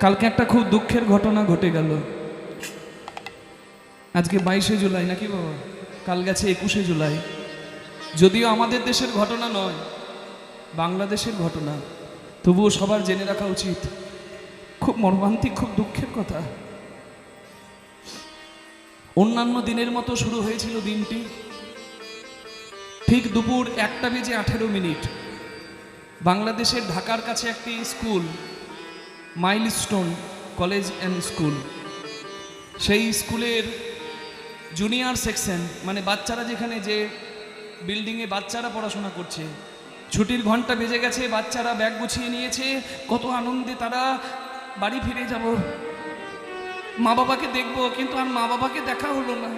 কালকে একটা খুব দুঃখের ঘটনা ঘটে গেল। আজকে 22শে জুলাই নাকি বাবা, কাল গেছে 21শে জুলাই। যদিও আমাদের দেশের ঘটনা নয়, বাংলাদেশের ঘটনা, তবুও সবার জেনে রাখা উচিত। খুব মর্মান্তিক, খুব দুঃখের কথা। অন্যান্য দিনের মতো শুরু হয়েছিল দিনটি ঠিক দুপুর 1:18 বাংলাদেশের ঢাকার কাছে একটি school, milestone college and school, সেই স্কুলের জুনিয়র সেকশন, মানে বাচ্চারা যেখানে যে বিল্ডিংয়ে বাচ্চারা পড়াশোনা করছে, ছুটির ঘন্টা বেজে গেছে, বাচ্চারা ব্যাগ গুছিয়ে নিয়েছে, কত আনন্দে তারা বাড়ি ফিরে যাব, মা বাবাকে দেখব, কিন্তু আর মা বাবাকে দেখা হলো না।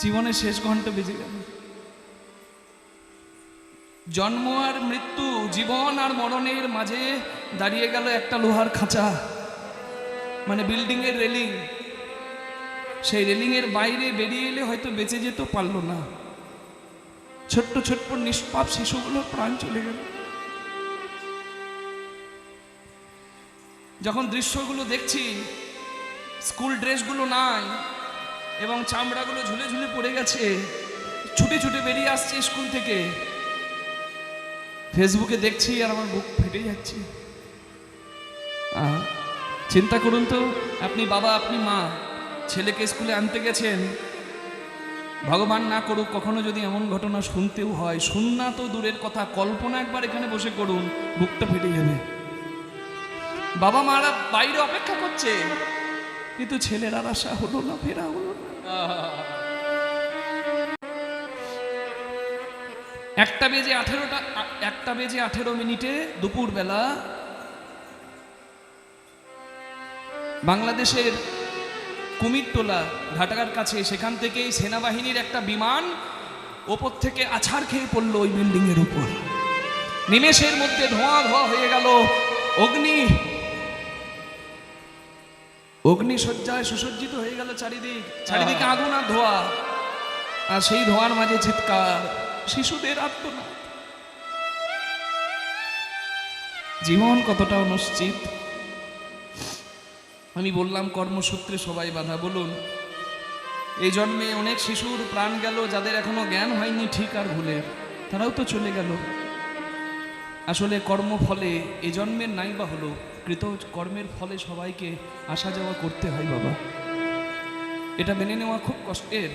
জীবনের শেষ ঘন্টা বেজে গেল। জন্ম আর মৃত্যু, জীবন আর মরণের মাঝে দাঁড়িয়ে গেল একটা লোহার খাঁচা, মানে বিল্ডিং এর রেলিং। সেই রেলিং এর বাইরে বেরিয়ে এলে হয়তো বেঁচে যেত, পারল না। ছোট্ট ছোট্ট নিষ্পাপ শিশুগুলোর প্রাণ চলে গেল। যখন দৃশ্যগুলো দেখছি, স্কুল ড্রেসগুলো নাই এবং চামড়াগুলো ঝুলে ঝুলে পড়ে গেছে, ছুটে ছুটে বেরিয়ে আসছে স্কুল থেকে, ফেসবুকে দেখছি আর আমার বুক ফেটে যাচ্ছে। চিন্তা করুন তো, আপনি বাবা, আপনি মা, ছেলেকে স্কুলে আনতে গেছেন, ভগবান না করুক কখনো যদি এমন ঘটনা শুনতেও হয়, শুননা তো দূরের কথা, কল্পনা একবার এখানে বসে করুন, বুকটা ফেটে যাবে। বাবা মারা বাইরে অপেক্ষা করছে, কিন্তু ছেলের আর আশা হলো না, ফেরা হলো না। 1:18 দুপুর বেলা বাংলাদেশের কুমিরটোলা ঘাটার কাছে, সেখান থেকেই সেনাবাহিনীর একটা বিমান ওপর থেকে আছাড় খেয়ে পড়লো ওই বিল্ডিং এর উপর। নিমেষের মধ্যে ধোঁয়া ধোঁয়া হয়ে গেল। অগ্নিশয্যায় সুসজ্জিত হয়ে গেল চারিদিকে আগুন আর ধোঁয়া, আর সেই ধোঁয়ার মাঝে চিৎকার, শিশুদের আত্মনাদ। জীবন কতটা অনিশ্চিত। আমি বললাম কর্মসূত্রে সবাই বাধা। বলুন, এই জন্মে অনেক শিশুর প্রাণ গেল, যাদের এখনো জ্ঞান হয়নি ঠিক আর ভুলের, তারাও তো চলে গেল। আসলে কর্মফলে এ জন্মের নাই বা হলো, কৃত কর্মের ফলে সবাইকে আসা যাওয়া করতে হয় বাবা। এটা মেনে নেওয়া খুব কষ্টের।